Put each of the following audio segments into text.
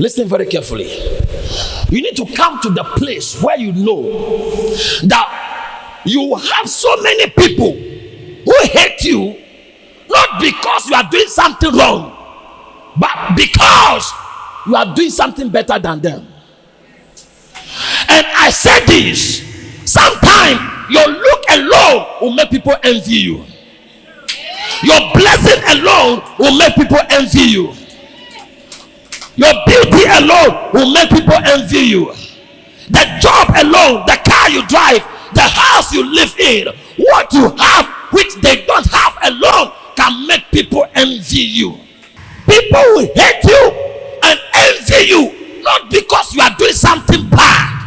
Listen very carefully. You need to come to the place where you know that you have so many people who hate you, not because you are doing something wrong, but because you are doing something better than them. And I said this, sometimes your look alone will make people envy you. Your blessing alone will make people envy you. Your beauty alone will make people envy you. The job alone, the car you drive, the house you live in, what you have which they don't have alone can make people envy you. People will hate you and envy you, not because you are doing something bad.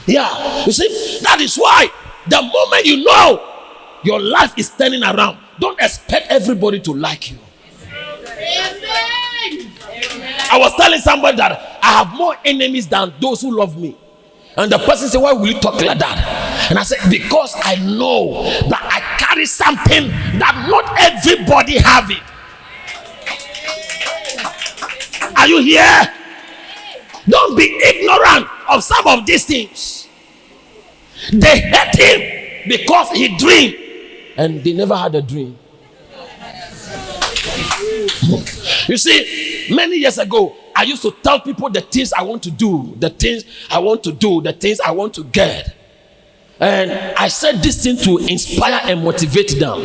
Yeah, you see, that is why the moment you know your life is turning around, don't expect everybody to like you. Amen. I was telling somebody that I have more enemies than those who love me. And the person said, why will you talk like that? And I said, because I know that I carry something that not everybody have it. Are you here? Don't be ignorant of some of these things. They hate him because he dreamed and they never had a dream. You see, many years ago, I used to tell people the things I want to do, the things I want to do, the things I want to get. And I said this thing to inspire and motivate them,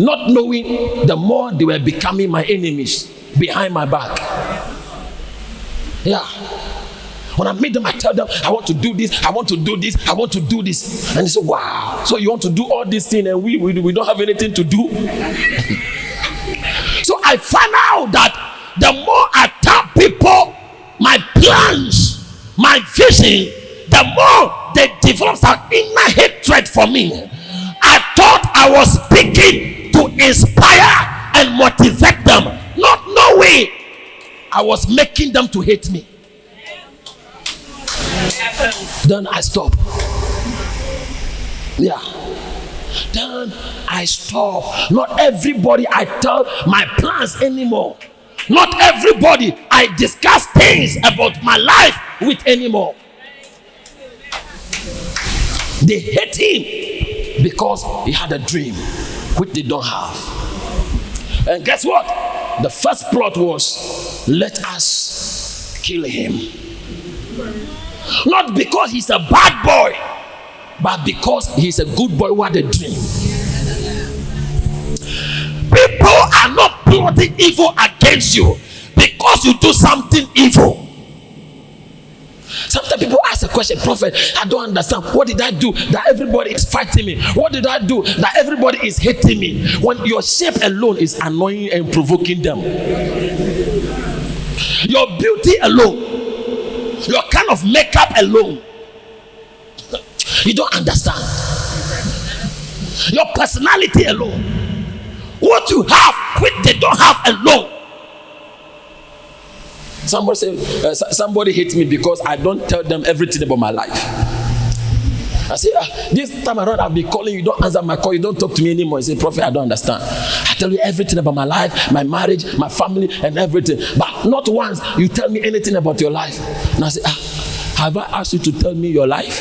not knowing the more they were becoming my enemies behind my back. Yeah. When I meet them, I tell them, I want to do this, I want to do this, I want to do this. And they say, wow, so you want to do all these things and we don't have anything to do? So I found out that the more I tell people my plans, my vision, the more they develop some inner hatred for me. I thought I was speaking to inspire and motivate them, not knowing I was making them to hate me. Then I stop. Yeah. Then I stop. Not everybody I tell my plans anymore. Not everybody I discuss things about my life with anymore. They hate him because he had a dream which they don't have. And guess what? The first plot was, let us kill him. Not because he's a bad boy, but because he's a good boy who had a dream. People are not plotting evil against you because you do something evil. Sometimes people ask a question, Prophet, I don't understand. What did I do that everybody is fighting me? What did I do that everybody is hating me? When your shape alone is annoying and provoking them. Your beauty alone, your kind of makeup alone, you don't understand. Your personality alone, what you have which they don't have alone. Somebody say, somebody hates me because I don't tell them everything about my life. I say, this time around I'll be calling you, don't answer my call, you don't talk to me anymore. You say, Prophet, I don't understand. I tell you everything about my life, my marriage, my family, and everything. But not once you tell me anything about your life. And I say, have I asked you to tell me your life?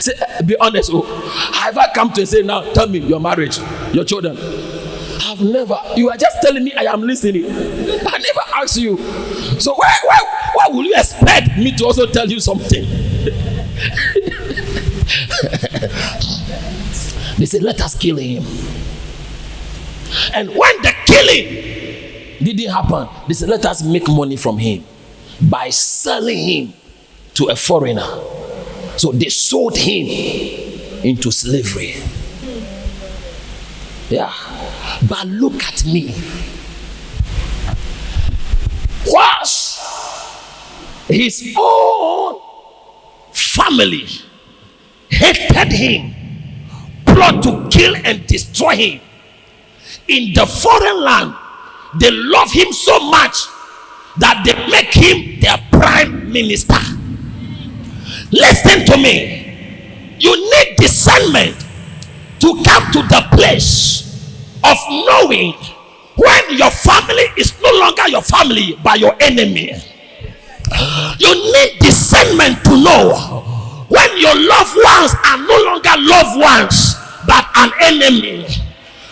Say, be honest. Have I come to say, now tell me your marriage, your children? I've never. You are just telling me I am listening. I never asked you. So why will you expect me to also tell you something? They said, let us kill him. And when the killing didn't happen, they said, let us make money from him by selling him to a foreigner. So they sold him into slavery. Yeah. But look at me. Whilst his own family hated him, plot to kill and destroy him, in the foreign land, they love him so much that they make him their prime minister. Listen to me. You need discernment to come to the place of knowing when your family is no longer your family but your enemy. You need discernment to know when your loved ones are no longer loved ones but an enemy.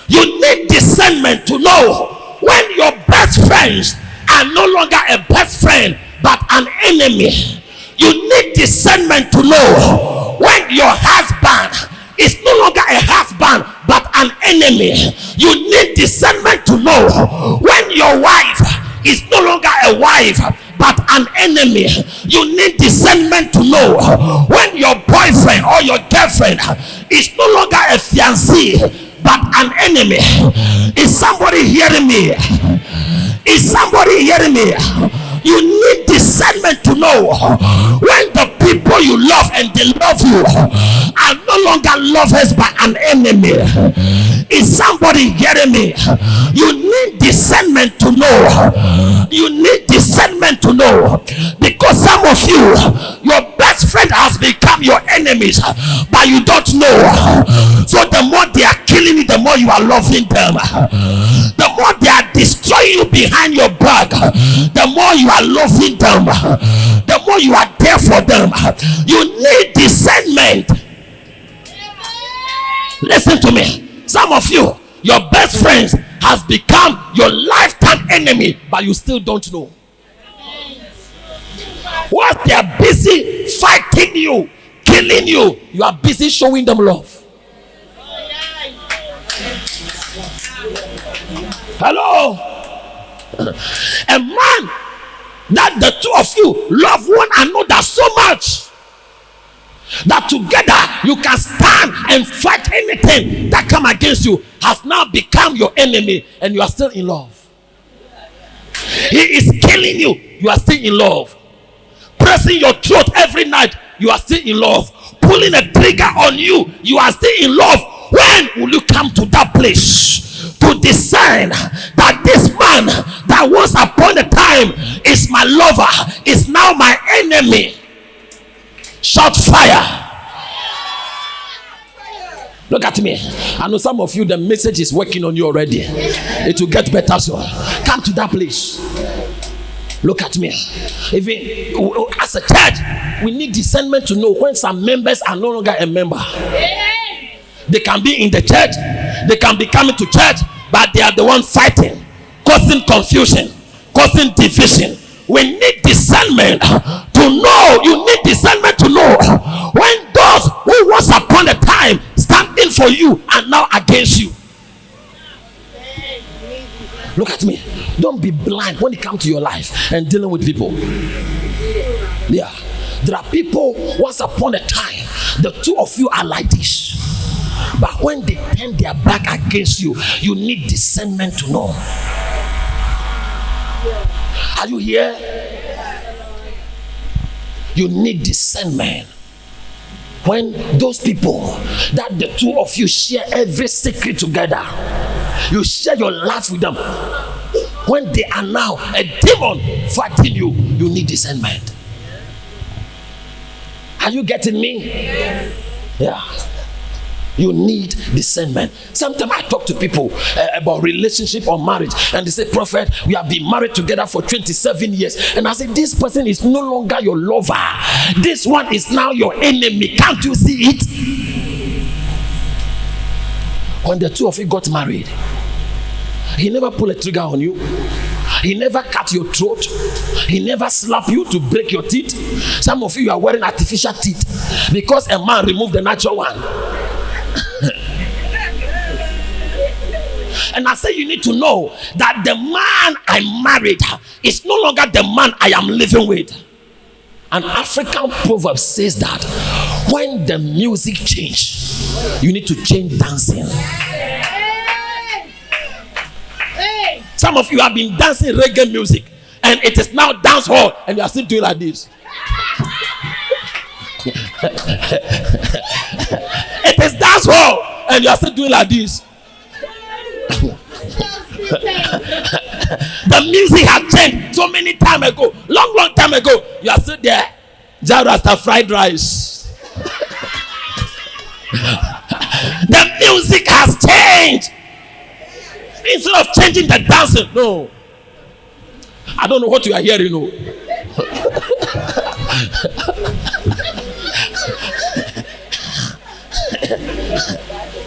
You need discernment to know when your best friends are no longer a best friend but an enemy. You need discernment to know when your husband is no longer a husband but an enemy. You need discernment to know when your wife is no longer a wife but an enemy. You need discernment to know when your boyfriend or your girlfriend is no longer a fiancé but an enemy. Is somebody hearing me? Is somebody hearing me? You need discernment to know when the people you love and they love you are no longer lovers but an enemy. Is somebody hearing me? You need discernment to know. You need discernment to know, because some of you, your best friend has become your enemies but you don't know. So the more they are killing you, the more you are loving them. The more they are destroying you behind your back, the more you are loving them, the more you are there for them. You need discernment. Listen to me. Some of you, your best friends has become your lifetime enemy but you still don't know. Whilst they are busy fighting you, killing you, you are busy showing them love. Hello. A man that the two of you love one another so much that together you can stand and fight anything that come against you, has now become your enemy and you are still in love. He is killing you, you are still in love. Pressing your throat every night, you are still in love. Pulling a trigger on you, you are still in love. When will you come to that place to discern that this man that once upon a time is my lover is now my enemy? Shout fire. Look at me. I know some of you, the message is working on you already. It will get better soon. Come to that place. Look at me. Even as a church, we need discernment to know when some members are no longer a member. They can be in the church, they can be coming to church, but they are the ones fighting, causing confusion, causing division. We need discernment to know. You need discernment to know when those who once upon a time standing for you are now against you. Look at me. Don't be blind when it comes to your life and dealing with people. Yeah, there are people once upon a time, the two of you are like this, but when they turn their back against you, you need discernment to know. Are you here? You need discernment. When those people that the two of you share every secret together, you share your life with them, when they are now a demon fighting you, you need discernment. Are you getting me? Yeah. You need discernment. Sometimes I talk to people about relationship or marriage, and they say, Prophet, we have been married together for 27 years. And I say, this person is no longer your lover. This one is now your enemy. Can't you see it? When the two of you got married, he never pulled a trigger on you. He never cut your throat. He never slapped you to break your teeth. Some of you are wearing artificial teeth because a man removed the natural one. And I say you need to know that the man I married is no longer the man I am living with. An African proverb says that when the music changes, you need to change dancing. Some of you have been dancing reggae music and it is now dance hall and you are still doing like this. It is dance hall and you are still doing like this. The music has changed so many time ago, long time ago. You are still there. Jarasta fried rice. The music has changed. instead of changing the dancing, no. I don't know what you are hearing, no.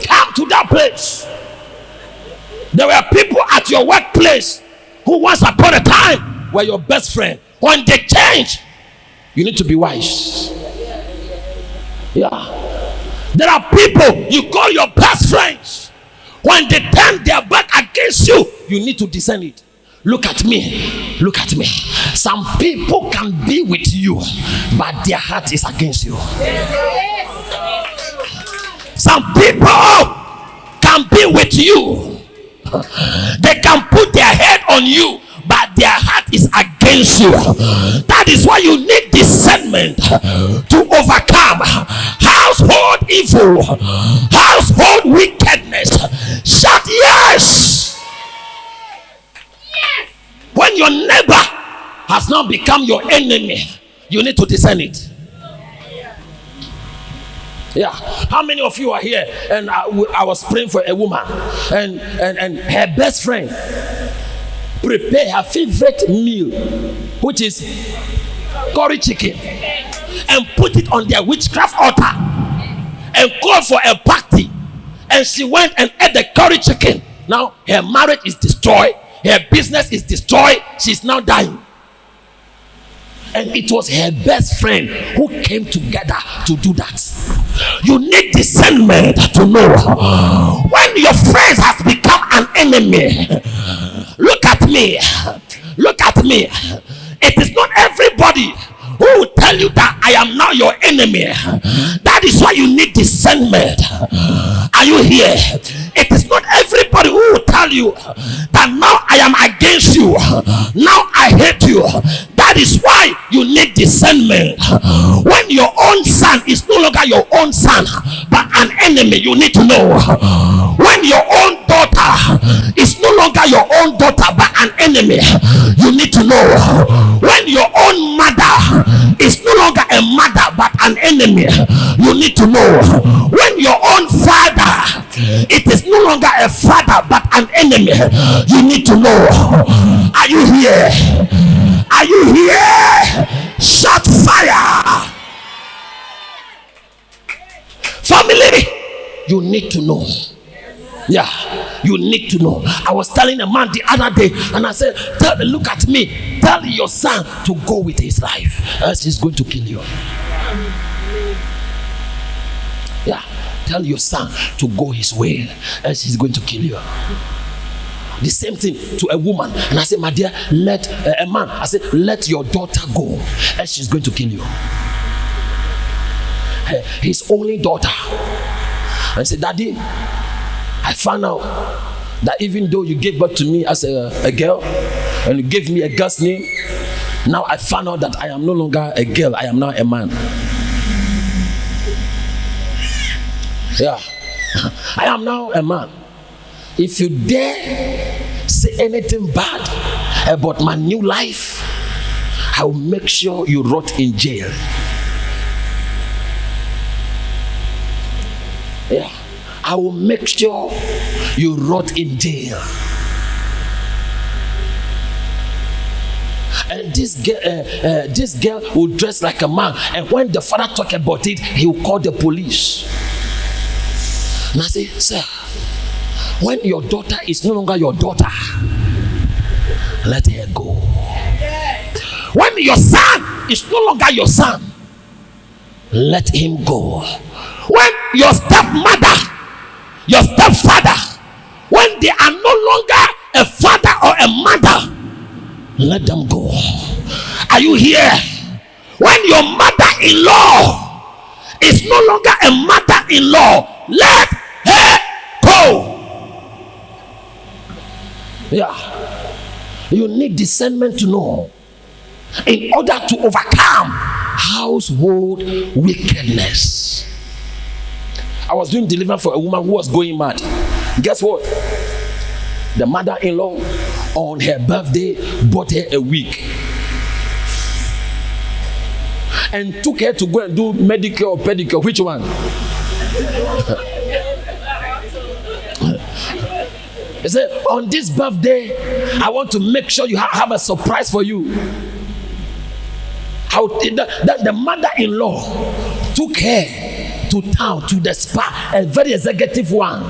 Come to that place. There were people at your workplace who once upon a time were your best friend. When they change, you need to be wise. Yeah. There are people you call your best friends. When they turn their back against you, you need to discern it. Look at me. Look at me. Some people can be with you, but their heart is against you. Some people can be with you. They can put their head on you, but their heart is against you. That is why you need discernment to overcome household evil, household wickedness. Shout yes. When your neighbor has now become your enemy, you need to discern it. Yeah. How many of you are here? And I was praying for a woman, and her best friend prepared her favorite meal, which is curry chicken, and put it on their witchcraft altar and called for a party. And she went and ate the curry chicken. Now her marriage is destroyed, her business is destroyed, she's now dying. And it was her best friend who came together to do that. You need discernment to know when your friends has become an enemy. Look at me. Look at me. It is not everybody who will tell you that I am now your enemy. That is why you need discernment. Are you here? It is not everybody who will tell you that now I am against you, now I hate you. That is why you need discernment. When your own son is no longer your own son but an enemy, you need to know. When your own daughter is no longer your own daughter but an enemy, you need to know. When your own mother is no longer a mother but an enemy, you need to know. When your own father, it is no longer a father but an enemy, you need to know. Are you here? Are you here? Shot fire. Family, you need to know. Yeah, you need to know. I was telling a man the other day, and I said, look at me. Tell your son to go with his life, else he's going to kill you. Yeah, tell your son to go his way, else he's going to kill you. The same thing to a woman, and I said, my dear, let a man. I said, let your daughter go, else she's going to kill you. His only daughter. I said, Daddy, I found out that even though you gave birth to me as a girl, and you gave me a girl's name, now I found out that I am no longer a girl, I am now a man. Yeah, I am now a man. If you dare say anything bad about my new life, I will make sure you rot in jail. Yeah, I will make sure you rot in jail. And this girl will dress like a man, and when the father talk about it, he will call the police. And I say, sir, when your daughter is no longer your daughter, let her go. When your son is no longer your son, let him go. When your stepmother, your stepfather, when they are no longer a father or a mother, let them go. Are you here? When your mother-in-law is no longer a mother-in-law, let her go. Yeah, you need discernment to know in order to overcome household wickedness. I was doing deliverance for a woman who was going mad. Guess what? The mother-in-law on her birthday bought her a wig and took her to go and do medicure or pedicure. Which one? He said, on this birthday, I want to make sure you have a surprise for you. The mother-in-law took her to town, to the spa, a very executive one.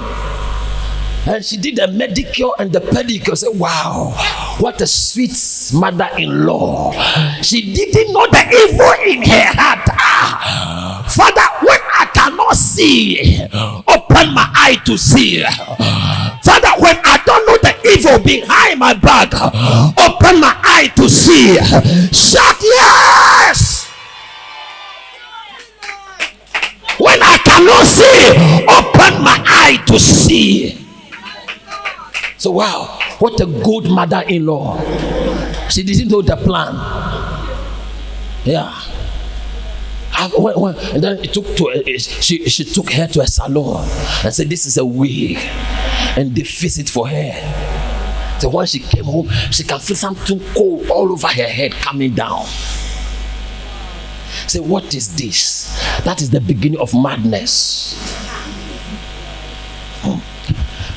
And she did the manicure and the pedicure. Say, wow, what a sweet mother-in-law. She didn't know the evil in her heart. Father, when I cannot see, open my eye to see. Father, when I don't know the evil behind my back, open my eye to see. Shout yes. When I cannot see, open my eye to see. So wow, what a good mother-in-law. She didn't know the plan. Yeah. And then she took her to a salon and said, this is a wig. And they fixed it for her. So when she came home, she can feel something cold all over her head coming down. Say, what is this? That is the beginning of madness.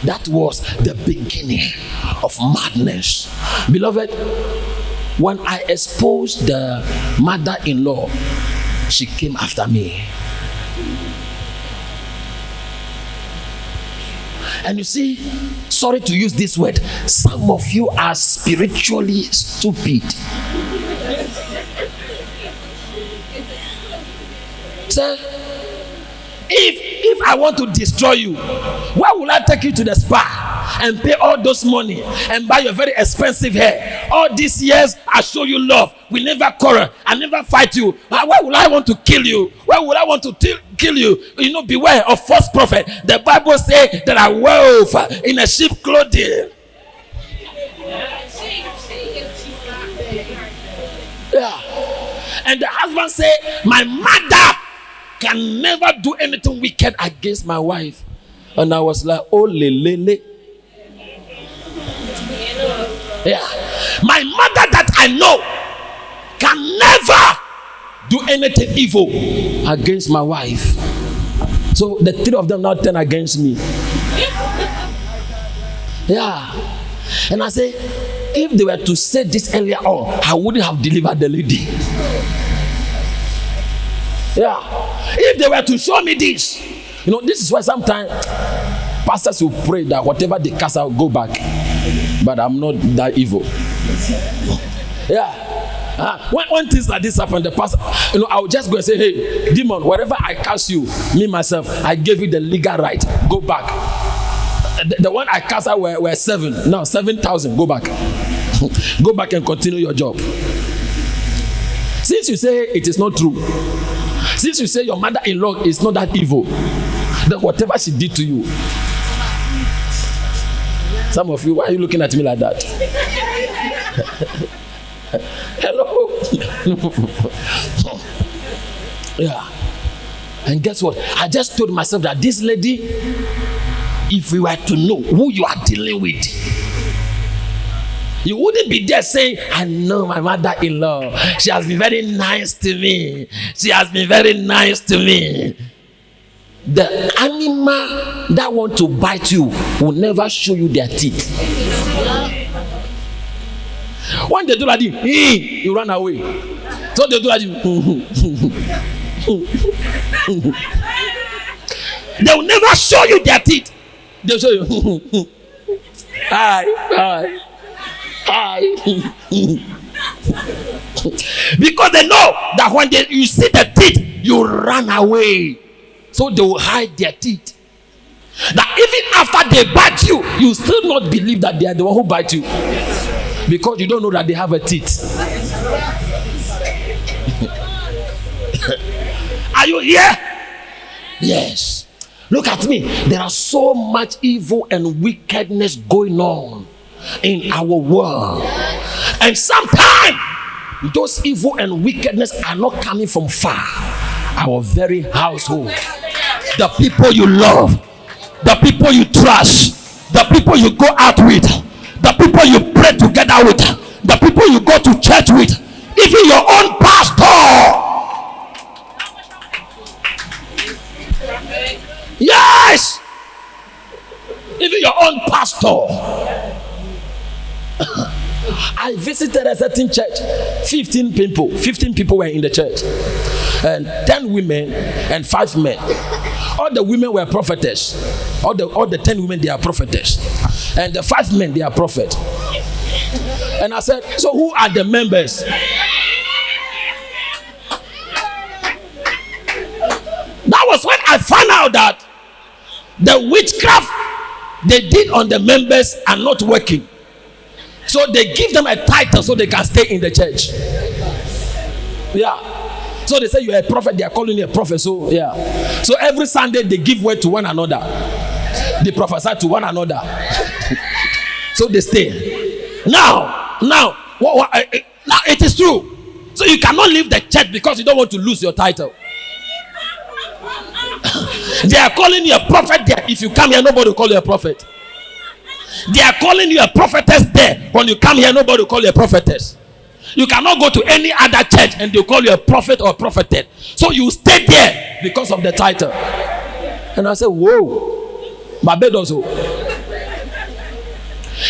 That was the beginning of madness. Beloved, when I exposed the mother-in-law, she came after me. And you see, sorry to use this word, some of you are spiritually stupid. Sir, if I want to destroy you, why will I take you to the spa and pay all those money and buy your very expensive hair? All these years I show you love. We never quarrel. I never fight you. Why will I want to kill you? Why would I want to kill you? You know, beware of false prophet. The Bible says that a wolf in a sheep clothing. Yeah. And the husband said, my mother can never do anything wicked against my wife. And I was like, oh, lele. Yeah. My mother that I know can never do anything evil against my wife. So the three of them now turn against me. Yeah. And I say, if they were to say this earlier on, I wouldn't have delivered the lady. Yeah. If they were to show me this, you know, this is why sometimes pastors will pray that whatever they cast out, go back. But I'm not that evil. Yeah. When things like this happen, the pastor, you know, I'll just go and say, hey, demon, wherever I cast you, me myself, I gave you the legal right. Go back. The one I cast out were 7. Now 7,000. Go back. Go back and continue your job. Since you say it is not true, since you say your mother-in-law is not that evil, then whatever she did to you. Some of you, why are you looking at me like that? Hello. Yeah. And guess what? I just told myself that this lady, if we were to know who you are dealing with, you wouldn't be there saying, I know my mother-in-law. She has been very nice to me. She has been very nice to me. The animal that want to bite you will never show you their teeth. When they do like this, you run away. So they do like this. They will never show you their teeth. They'll show you. Hi. Because they know that when you see the teeth, you run away. So they will hide their teeth. That even after they bite you, you still not believe that they are the one who bite you. Because you don't know that they have a teeth. Are you here? Yes. Look at me. There are so much evil and wickedness going on in our world. And sometimes those evil and wickedness are not coming from far. Our very household. The people you love. The people you trust. The people you go out with. The people you pray together with. The people you go to church with. Even your own pastor. Yes. Even your own pastor. I visited a certain church. 15 people were in the church, and 10 women and 5 men. All the women were prophetess. All the 10 women, they are prophetess, and the 5 men, they are prophet. And I said, so who are the members? That was when I found out that the witchcraft they did on the members are not working. So they give them a title so they can stay in the church. Yeah. So they say you are a prophet, they are calling you a prophet. So yeah. So every Sunday they give word to one another. They prophesy to one another. So they stay. Now it is true. So you cannot leave the church because you don't want to lose your title. They are calling you a prophet there. If you come here, nobody will call you a prophet. They are calling you a prophetess there. When you come here, nobody will call you a prophetess. You cannot go to any other church and they'll call you a prophet or a prophetess. So you stay there because of the title. And I said, whoa, my bed also.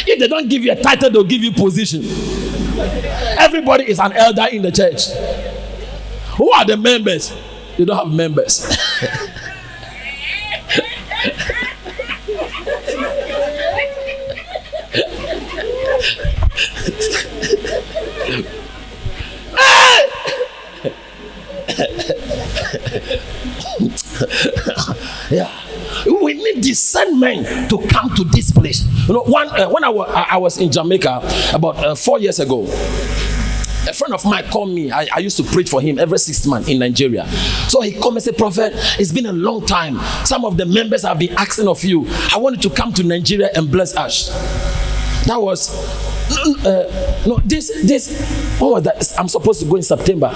If they don't give you a title, they'll give you position. Everybody is an elder in the church. Who are the members? You don't have members. Yeah, we need discernment to come to this place. You know, when I was in Jamaica about 4 years ago, a friend of mine called me. I used to preach for him every 6 months in Nigeria. So he called me and said, Prophet, it's been a long time. Some of the members have been asking of you. I wanted to come to Nigeria and bless us. That was what was that? I'm supposed to go in September.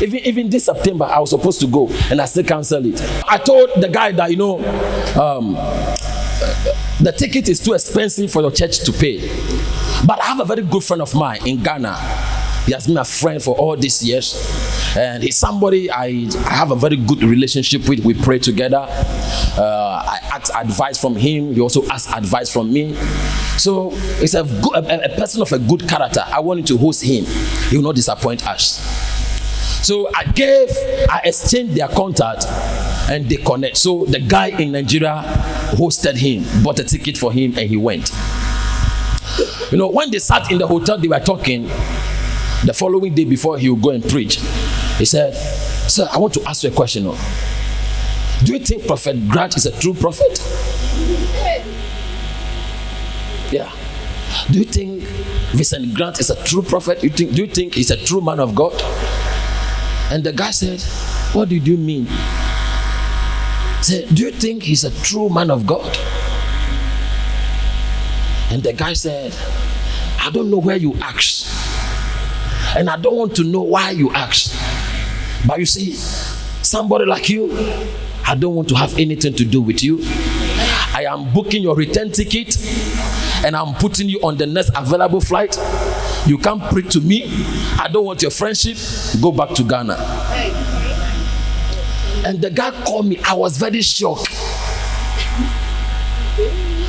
Even this September, I was supposed to go, and I still canceled it. I told the guy that, the ticket is too expensive for your church to pay. But I have a very good friend of mine in Ghana. He has been a friend for all these years. And he's somebody I have a very good relationship with. We pray together. I ask advice from him. He also asks advice from me. So he's a person of a good character. I wanted to host him. He will not disappoint us. So I exchanged their contact and they connect. So the guy in Nigeria hosted him, bought a ticket for him, and he went. When they sat in the hotel, they were talking. The following day before he would go and preach, he said, sir, I want to ask you a question. Do you think Prophet Grant is a true prophet? Yeah. Do you think Vincent Grant is a true prophet? Do you think he's a true man of God? And the guy said, what did you mean? He said, do you think he's a true man of God? And the guy said, I don't know where you asked. And I don't want to know why you asked. But you see, somebody like you, I don't want to have anything to do with you. I am booking your return ticket and I'm putting you on the next available flight. You can't preach to me. I don't want your friendship. Go back to Ghana. And the guy called me. I was very shocked.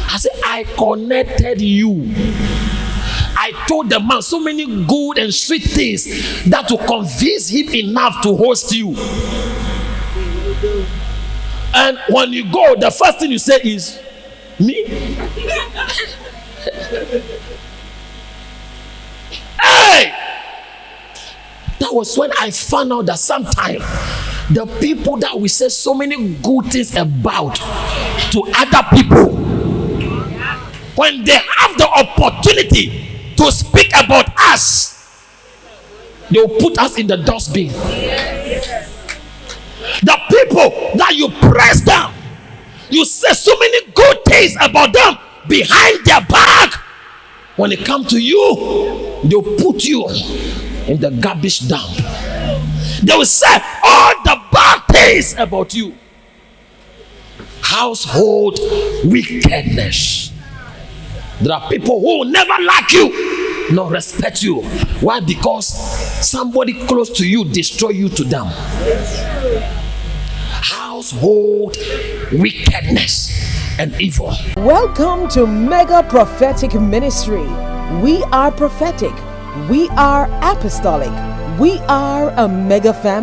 I said, I connected you. I told the man so many good and sweet things that to convince him enough to host you. And when you go, the first thing you say is, me? Hey! That was when I found out that sometimes the people that we say so many good things about to other people, when they have the opportunity to speak about us, they'll put us in the dustbin. The people that you press down, you say so many good things about them behind their back, when it comes to you, they'll put you in the garbage dump. They will say all the bad things about you. Household wickedness. There are people who will never like you, nor respect you. Why? Because somebody close to you destroy you to them. Household wickedness. and evil. Welcome to Mega Prophetic Ministry. We are prophetic. We are apostolic. We are a mega family.